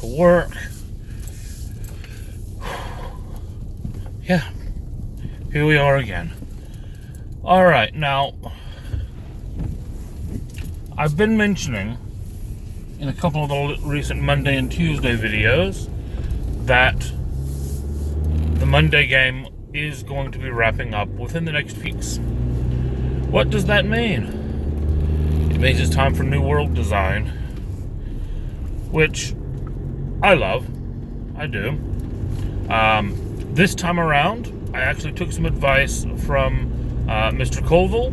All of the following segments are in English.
to work. Yeah, here we are again. Alright, now, I've been mentioning in a couple of the recent Monday and Tuesday videos that the Monday game is going to be wrapping up within the next weeks. What does that mean? It means it's time for New World Design, which I love. I do. This time around, I actually took some advice from Mr. Colville.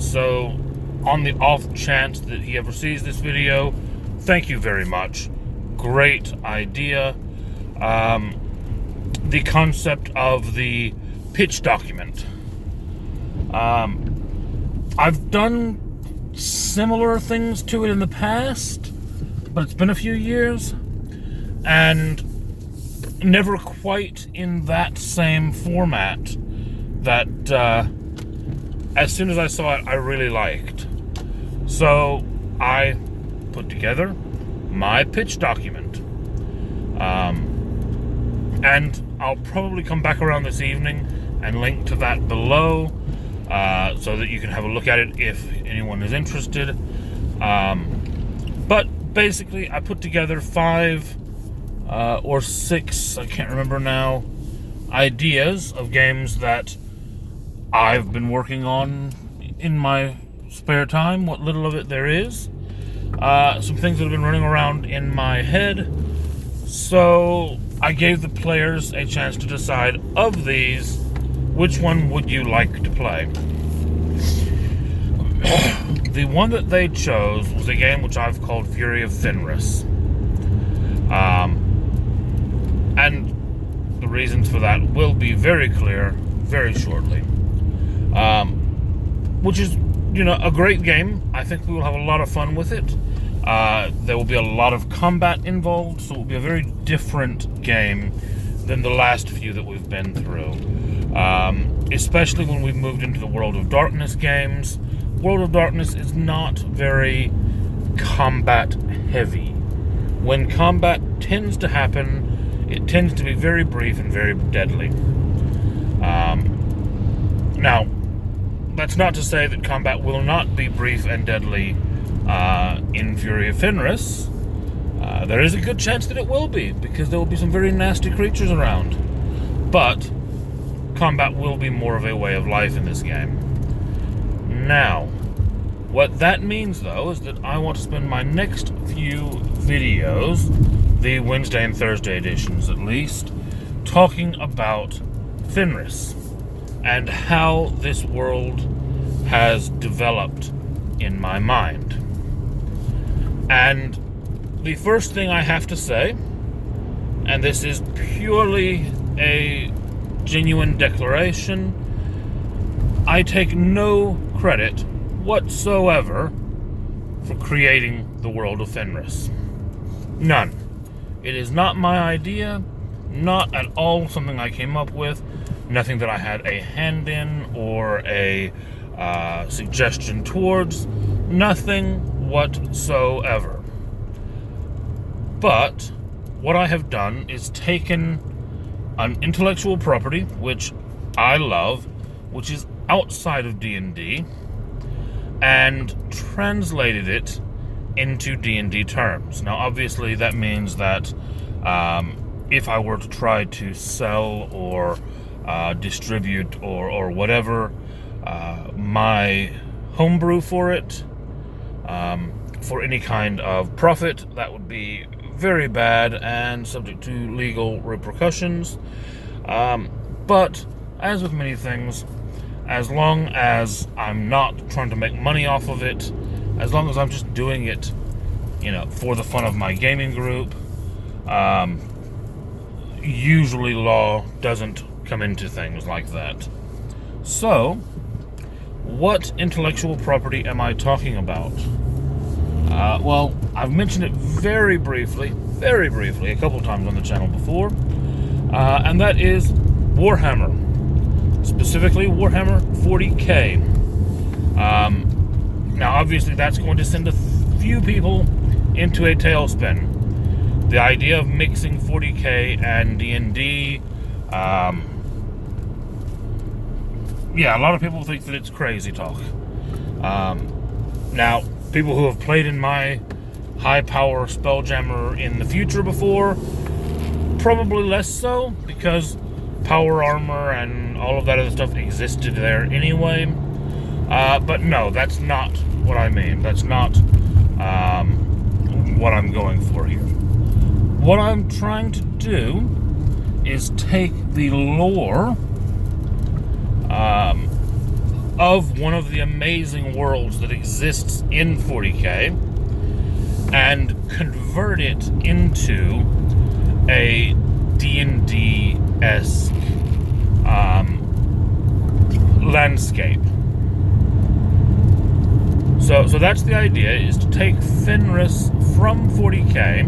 So, on the off chance that he ever sees this video, thank you very much. Great idea. The concept of the pitch document. I've done similar things to it in the past, but it's been a few years, and never quite in that same format that as soon as I saw it, I really liked. So I put together my pitch document. And I'll probably come back around this evening and link to that below so that you can have a look at it if anyone is interested. But basically, I put together 5 or 6, I can't remember now, ideas of games that I've been working on in my spare time, what little of it there is. Some things that have been running around in my head. So I gave the players a chance to decide, of these, which one would you like to play? The one that they chose was a game which I've called Fury of Fenris. And the reasons for that will be very clear very shortly. Which is, a great game. I think we will have a lot of fun with it. There will be a lot of combat involved, so it will be a very different game than the last few that we've been through. Especially when we've moved into the World of Darkness games. World of Darkness is not very combat heavy. When combat tends to happen, it tends to be very brief and very deadly. Now, that's not to say that combat will not be brief and deadly in Fury of Fenris. There is a good chance that it will be, because there will be some very nasty creatures around. But combat will be more of a way of life in this game. Now, what that means, though, is that I want to spend my next few videos, the Wednesday and Thursday editions at least, talking about Fenris and how this world has developed in my mind. And the first thing I have to say, and this is purely a genuine declaration, I take no credit whatsoever for creating the world of Fenris. None. It is not my idea, not at all something I came up with, nothing that I had a hand in or a suggestion towards, nothing whatsoever. But what I have done is taken an intellectual property, which I love, which is outside of D&D, and translated it into D&D terms. Now, obviously, that means that if I were to try to sell or distribute or whatever my homebrew for it, for any kind of profit, that would be very bad and subject to legal repercussions. But as with many things, as long as I'm not trying to make money off of it, as long as I'm just doing it, for the fun of my gaming group, usually law doesn't come into things like that. So, what intellectual property am I talking about? Well, I've mentioned it very briefly, a couple times on the channel before, and that is Warhammer. Specifically, Warhammer 40k. Now, obviously, that's going to send a few people into a tailspin. the idea of mixing 40k and D&D, yeah, a lot of people think that it's crazy talk. Now, people who have played in my high-power Spelljammer in the future before, probably less so, because power armor and all of that other stuff existed there anyway. But no, that's not what I mean. That's not what I'm going for here. What I'm trying to do is take the lore of one of the amazing worlds that exists in 40k and convert it into a D&D-esque landscape. So that's the idea, is to take Fenris from 40k,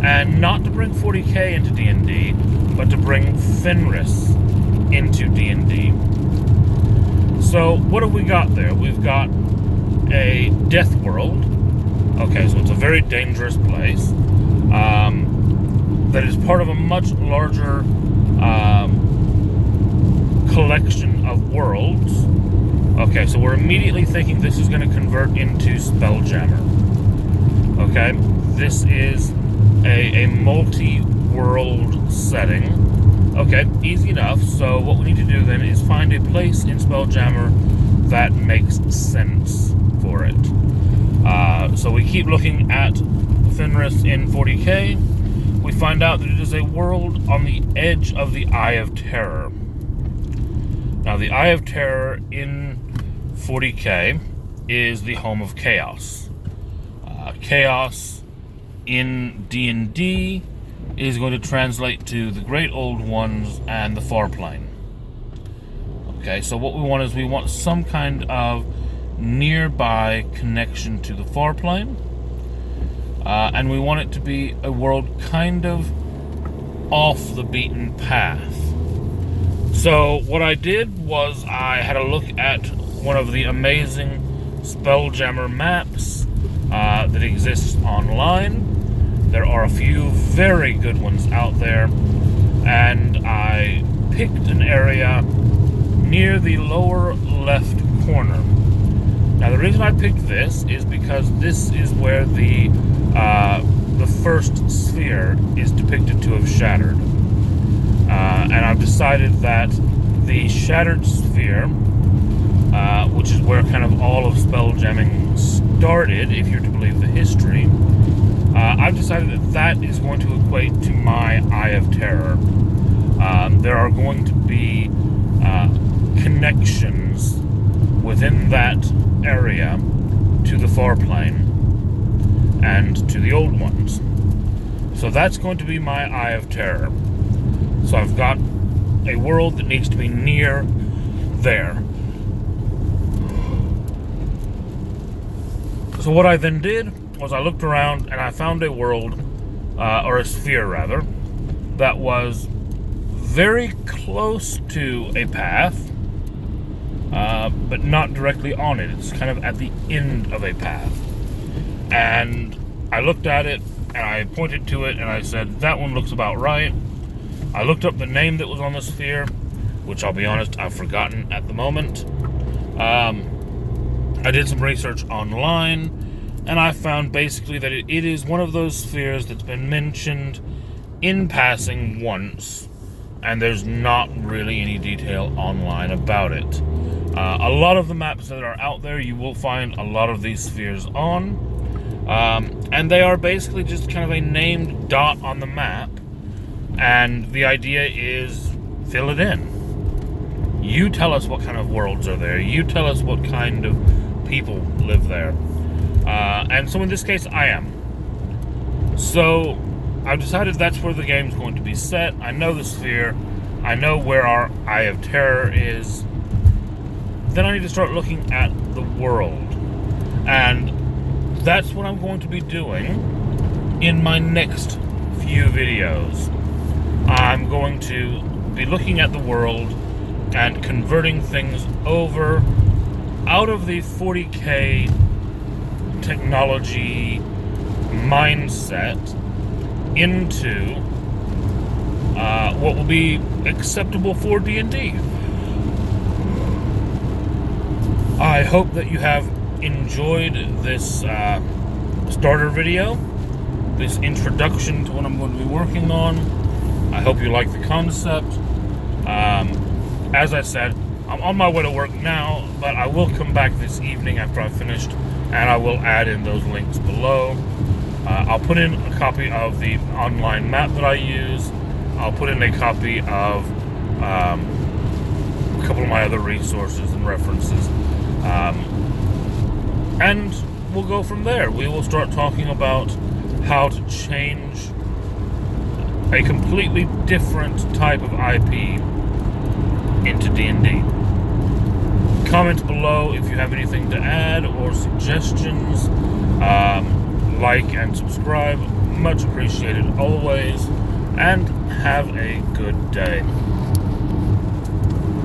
and not to bring 40k into D&D, but to bring Fenris into D&D. So what have we got there? We've got a death world. Okay, so it's a very dangerous place that is part of a much larger collection of worlds. Okay, so we're immediately thinking this is going to convert into Spelljammer. Okay, this is a multi-world setting. Okay, easy enough. So what we need to do then is find a place in Spelljammer that makes sense for it. So we keep looking at Fenris in 40k. We find out that it is a world on the edge of the Eye of Terror. Now, the Eye of Terror in 40k is the home of chaos. Chaos in D&D is going to translate to the Great Old Ones and the Far Plane. Okay, so what we want is we want some kind of nearby connection to the Far Plane, and we want it to be a world kind of off the beaten path. So what I did was I had a look at one of the amazing Spelljammer maps that exists online. There are a few very good ones out there, and I picked an area near the lower left corner. Now, the reason I picked this is because this is where the first sphere is depicted to have shattered. And I've decided that the shattered sphere, which is where kind of all of spelljamming started, if you're to believe the history, I've decided that that is going to equate to my Eye of Terror. There are going to be connections within that area to the Far Plane and to the Old Ones. So that's going to be my Eye of Terror. So I've got a world that needs to be near there. So what I then did was I looked around and I found a world, or a sphere rather, that was very close to a path, but not directly on it. It's kind of at the end of a path. And I looked at it and I pointed to it and I said, that one looks about right. I looked up the name that was on the sphere, which I'll be honest, I've forgotten at the moment. I did some research online, and I found basically that it is one of those spheres that's been mentioned in passing once, and there's not really any detail online about it. A lot of the maps that are out there, you will find a lot of these spheres on, and they are basically just kind of a named dot on the map. And the idea is, fill it in. You tell us what kind of worlds are there. You tell us what kind of people live there. And so in this case, I am. So I've decided that's where the game's going to be set. I know the sphere. I know where our Eye of Terror is. Then I need to start looking at the world. And that's what I'm going to be doing in my next few videos. I'm going to be looking at the world and converting things over out of the 40k technology mindset into what will be acceptable for D&D. I hope that you have enjoyed this starter video, this introduction to what I'm going to be working on. I hope you like the concept. As I said, I'm on my way to work now, but I will come back this evening after I've finished, and I will add in those links below. I'll put in a copy of the online map that I use. I'll put in a copy of a couple of my other resources and references. And we'll go from there. We will start talking about how to change a completely different type of IP into D&D. Comment below if you have anything to add or suggestions. Like and subscribe. Much appreciated always. And have a good day.